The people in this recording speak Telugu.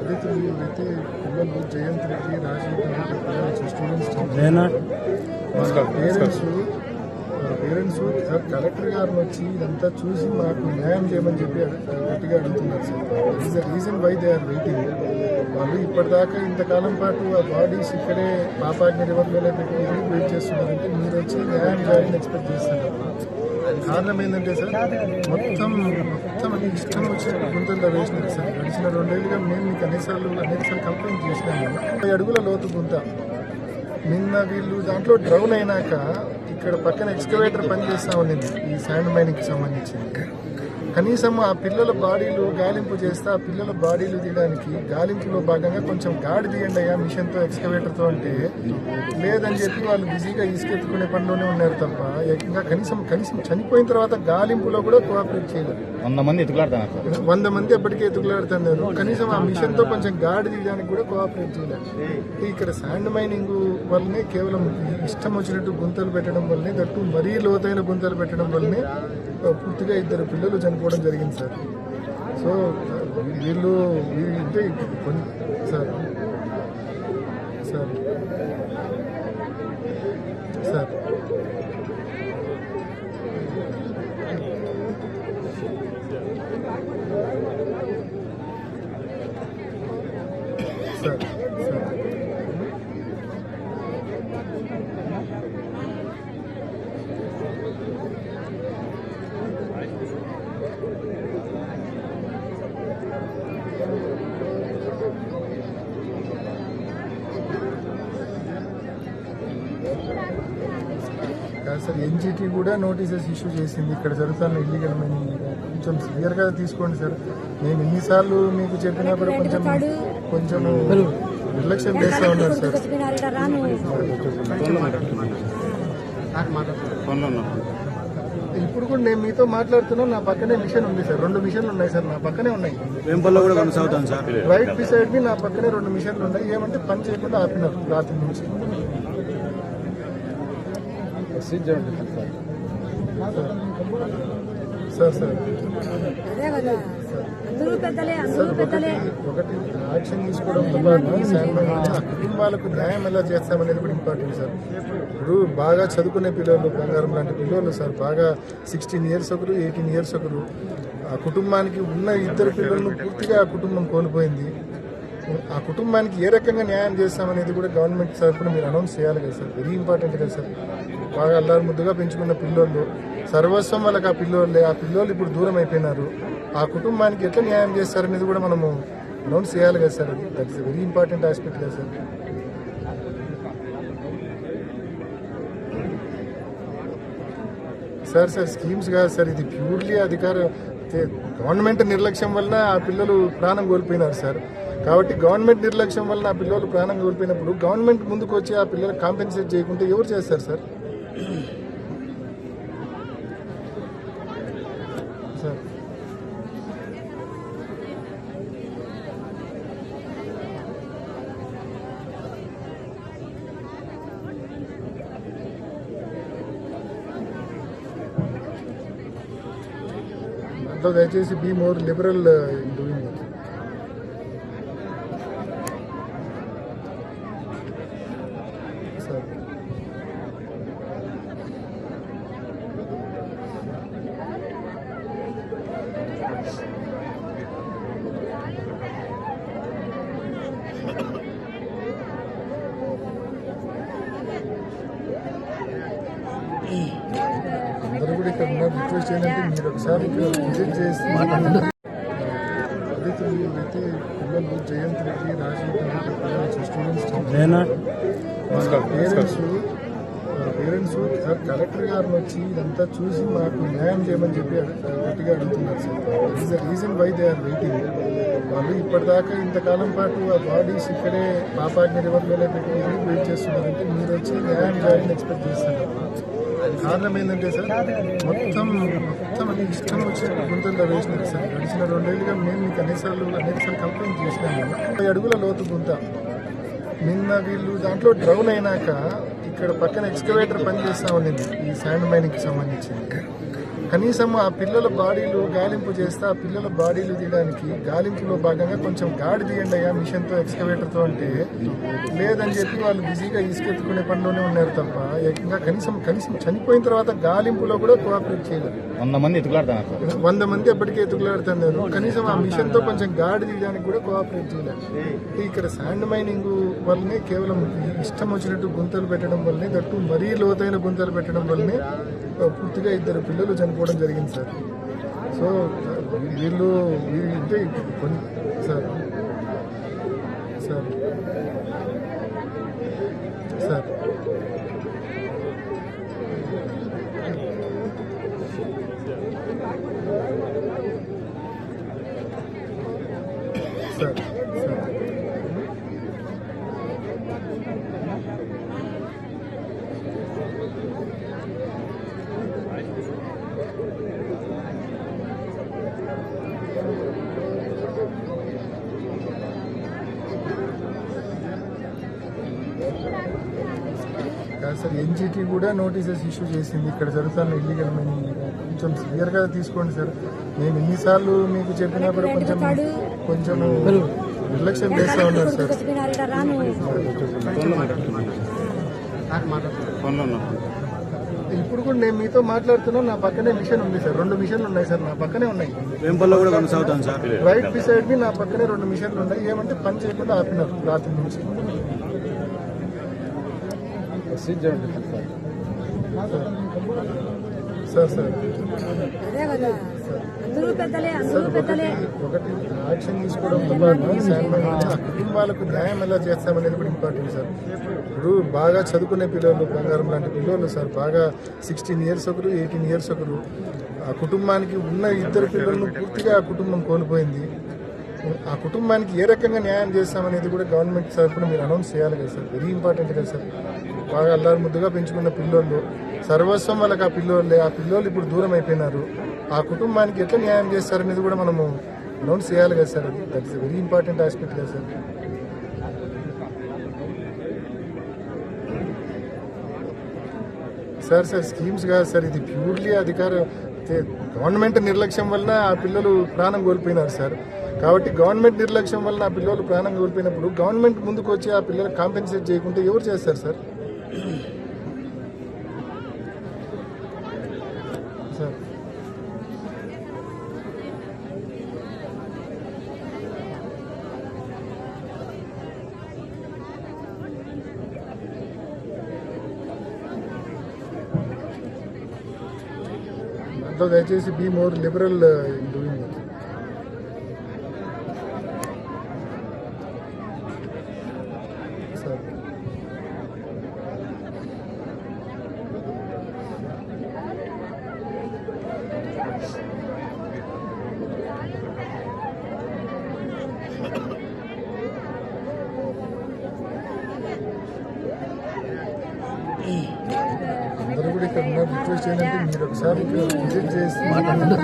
బాధితులు అయితే పిల్లలు Jayanth Reddy, Rajiv Gandhi students parents collector గారిని వచ్చి ఇదంతా చూసి మాకు న్యాయం చేయమని చెప్పి గట్టిగా అడుగుతున్నారు sir. It is the reason why they are waiting. వాళ్ళు ఇప్పటిదాకా ఇంతకాలం పాటు ఆ బాడీస్ ఇక్కడే పాపాగ్ని రివర్లోనే పెట్టి వెయిట్ చేస్తున్నారంటే మీరు వచ్చి న్యాయం చేయాలని ఎక్స్పెక్ట్ చేస్తున్నారు. కారణం ఏంటంటే సార్ మొత్తం అని ఇష్టం వచ్చినట్టు గుంతల్లో వేసినారు సార్. గడిచిన 2 ఏళ్ళుగా మేము మీకు అనేకసార్లు కంప్లైంట్ చేసినాము. 50 అడుగుల లోతు గుంత. నిన్న వీళ్ళు దాంట్లో డ్రౌన్ అయినాక ఇక్కడ పక్కన ఎక్స్కవేటర్ పనిచేస్తా ఉండింది ఈ శాండ్ మైనింగ్కి సంబంధించింది. కనీసం ఆ పిల్లల బాడీలు గాలింపు చేస్తే ఆ పిల్లల బాడీలు తీయడానికి గాలింపులో భాగంగా కొంచెం గాడి తీయండి అయ్యా మిషన్తో ఎక్స్కవేటర్తో అంటే లేదని చెప్పి వాళ్ళు బిజీగా ఇసుకెత్తుకునే పనిలోనే ఉన్నారు తప్ప ఇంకా కనీసం చనిపోయిన తర్వాత గాలింపులో కూడా కోఆపరేట్ చేయలేదు. 100 మంది ఎప్పటికీ ఎత్తుకులాడుతున్నారు. కనీసం ఆ మిషన్తో కొంచెం గాడి తీయడానికి కూడా కోఆపరేట్ చేయలేదు. ఇక్కడ శాండ్ మైనింగ్ వల్లనే కేవలం ఇష్టం వచ్చినట్టు గుంతలు పెట్టడం వల్లనే దట్టు మరీ లోతైన గుంతలు పెట్టడం వల్లనే పూర్తిగా 2 పిల్లలు చనిపోవడం జరిగింది సార్. సో వీళ్ళు అంటే sir sir sir sir sir NGT కూడా నోటీసెస్ ఇష్యూ చేసింది. ఇక్కడ జరుగుతున్న ఇల్లీగల్ మైనింగ్ కొంచెం సివియర్గా తీసుకోండి సార్. నేను ఎన్నిసార్లు మీకు చెప్పినా కూడా కొంచెం నిర్లక్ష్యం చేస్తూ ఉన్నారు సార్. ఇప్పుడు కూడా నేను మీతో మాట్లాడుతున్నాను. నా పక్కనే మిషన్ ఉంది సార్. 2 మిషన్లు ఉన్నాయి సార్. నా పక్కనే ఉన్నాయి. రైట్ బిసైడ్ మీ నా పక్కనే 2 మిషన్లు ఉన్నాయి. ఏమంటే పని చేయకుండా ఆపినారు రాత్రి నుంచి. ఒకటి యాక్షన్ తీసుకోవడంతో పాటు ఆ కుటుంబాలకు న్యాయం ఎలా చేస్తామనేది కూడా ఇంపార్టెంట్ సార్. ఇప్పుడు బాగా చదువుకునే పిల్లలు, బంగారం లాంటి పిల్లలు సార్, బాగా 16 ఇయర్స్ ఒకరు, 18 ఇయర్స్ ఒకరు. ఆ కుటుంబానికి ఉన్న 2 పిల్లలను పూర్తిగా ఆ కుటుంబం కోల్పోయింది. ఆ కుటుంబానికి ఏ రకంగా న్యాయం చేస్తామనేది కూడా గవర్నమెంట్ తరఫున మీరు అనౌన్స్ చేయాలి కదా సార్. వెరీ ఇంపార్టెంట్ కదా సార్. బాగా అల్లారు ముద్దుగా పెంచుకున్న పిల్లోళ్ళు, సర్వస్వం వాళ్ళకి ఆ పిల్లోళ్ళు ఇప్పుడు దూరం అయిపోయినారు. ఆ కుటుంబానికి ఎట్లా న్యాయం చేస్తారనేది కూడా మనము అనౌన్స్ చేయాలి కదా sir. That is very important aspect కదా సార్. సార్ స్కీమ్స్ కాదు సార్, ఇది ప్యూర్లీ గవర్నమెంట్ నిర్లక్ష్యం వలన ఆ పిల్లలు ప్రాణం కోల్పోయినారు సార్. కాబట్టి గవర్నమెంట్ నిర్లక్ష్యం వల్ల ఆ పిల్లలు ప్రాణం కోల్పోయినప్పుడు గవర్నమెంట్ ముందుకు వచ్చి ఆ పిల్లలకు కాంపెన్సేట్ చేయకుంటే ఎవరు చేస్తారు సార్? సార్ దాంట్లో దయచేసి be more liberal in doing it. Sir అందరూ కూడా ఇక్కడ ఉన్న రిక్వెస్ట్ ఏంటంటే మీరు ఒకసారి ఇక్కడ విజిట్ చేసి బాధితులు అయితే పిల్లలు Jayanth Reddy, Rajiv Gandhi students parents collector గారిని వచ్చి ఇదంతా చూసి మాకు న్యాయం చేయమని చెప్పి గట్టిగా అడుగుతున్నారు sir. It is the reason why they are waiting. వాళ్ళు ఇప్పటిదాకా ఇంతకాలం పాటు ఆ బాడీస్ ఇక్కడే పాపాగ్ని రివర్లోనే పెట్టి వెయిట్ చేస్తున్నారంటే మీరు వచ్చి న్యాయం చేయాలని ఎక్స్పెక్ట్ చేస్తున్నారు. కారణం ఏంటంటే సార్ మొత్తం అని ఇష్టం వచ్చినట్టు గుంతల్లో వేసినారు సార్. గడిచిన 2 ఏళ్ళుగా మేము మీకు అనేకసార్లు కంప్లైంట్ చేసినాము. 50 అడుగుల లోతు గుంత. నిన్న వీళ్ళు దాంట్లో డ్రౌన్ అయినాక ఇక్కడ పక్కన ఎక్స్కవేటర్ పనిచేస్తా ఉండింది ఈ శాండ్ మైనింగ్కి సంబంధించింది. కనీసం ఆ పిల్లల బాడీలు గాలింపు చేస్తే ఆ పిల్లల బాడీలు తీయడానికి గాలింపులో భాగంగా కొంచెం గాడి తీయండి అయ్యా మిషన్తో ఎక్స్కవేటర్తో అంటే లేదని చెప్పి వాళ్ళు బిజీగా ఇసుకెత్తుకునే పనిలోనే ఉన్నారు తప్ప ఇంకా కనీసం చనిపోయిన తర్వాత గాలింపులో కూడా కోఆపరేట్ చేయలేదు. 100 మంది ఎత్తుకులాడుతున్నారు, 100 మంది ఎప్పటికీ ఎత్తుకులాడుతున్నారు. కనీసం ఆ మిషన్తో కొంచెం గాడి తీయడానికి కూడా కోఆపరేట్ చేయలేదు. ఇక్కడ శాండ్ మైనింగ్ వల్లనే కేవలం ఇష్టం వచ్చినట్టు గుంతలు పెట్టడం వల్లనే దట్టు మరీ లోతైన గుంతలు పెట్టడం వల్లనే పూర్తిగా 2 పిల్లలు చనిపోవడం జరిగింది సార్. సో వీళ్ళు అంటే కొన్ని sir sir sir sir sir NGT కూడా నోటీసెస్ ఇష్యూ చేసింది. ఇక్కడ జరుగుతున్న ఇల్లీగల్ మైనింగ్ మీద కొంచెం సివియర్గా తీసుకోండి సార్. నేను ఎన్నిసార్లు మీకు చెప్పినా కూడా కొంచెం నిర్లక్ష్యం చేస్తూ ఉన్నారు సార్. ఇప్పుడు కూడా నేను మీతో మాట్లాడుతున్నా, నా పక్కనే మిషన్ ఉంది సార్. 2 మిషన్లు ఉన్నాయి సార్, నా పక్కనే ఉన్నాయి. రైట్ బిసైడ్ మీ నా పక్కనే 2 మిషన్లు ఉన్నాయి. ఏమంటే పని చేయకుండా ఆపినారు రాత్రి నుంచి. సార్ సార్ ఒకటి యాక్షన్ తీసుకోవడంతో పాటు కుటుంబాలకు న్యాయం ఎలా చేస్తామనేది కూడా ఇంపార్టెంట్ సార్. ఇప్పుడు బాగా చదువుకునే పిల్లలు, బంగారం లాంటి పిల్లలు సార్, బాగా 16 ఇయర్స్ ఒకరు, 18 ఇయర్స్ ఒకరు. ఆ కుటుంబానికి ఉన్న 2 పిల్లలను పూర్తిగా ఆ కుటుంబం కోల్పోయింది. ఆ కుటుంబానికి ఏ రకంగా న్యాయం చేస్తామనేది కూడా గవర్నమెంట్ తరఫున మీరు అనౌన్స్ చేయాలి కదా సార్. వెరీ ఇంపార్టెంట్ కదా సార్. బాగా అల్లారు ముద్దుగా పెంచుకున్న పిల్లోళ్ళు, సర్వస్వం వాళ్ళకి ఆ పిల్లోళ్ళు ఇప్పుడు దూరం అయిపోయినారు. ఆ కుటుంబానికి ఎట్లా న్యాయం చేస్తారనేది కూడా మనము అనౌన్స్ చేయాలి కదా sir. That is very important aspect కదా సార్. సార్ స్కీమ్స్ కాదు సార్, ఇది ప్యూర్లీ గవర్నమెంట్ నిర్లక్ష్యం వలన ఆ పిల్లలు ప్రాణం కోల్పోయినారు సార్. కాబట్టి గవర్నమెంట్ నిర్లక్ష్యం వలన ఆ పిల్లలు ప్రాణం కోల్పోయినప్పుడు గవర్నమెంట్ ముందుకు వచ్చి ఆ పిల్లలకు కాంపెన్సేట్ చేయకుంటే ఎవరు చేస్తారు సార్? సార్ దాంట్లో దయచేసి be more liberal in doing it. Sir అందరూ కూడా ఇక్కడ ఉన్న రిక్వెస్ట్ ఏంటంటే మీరు ఒకసారి విజిట్ చేసి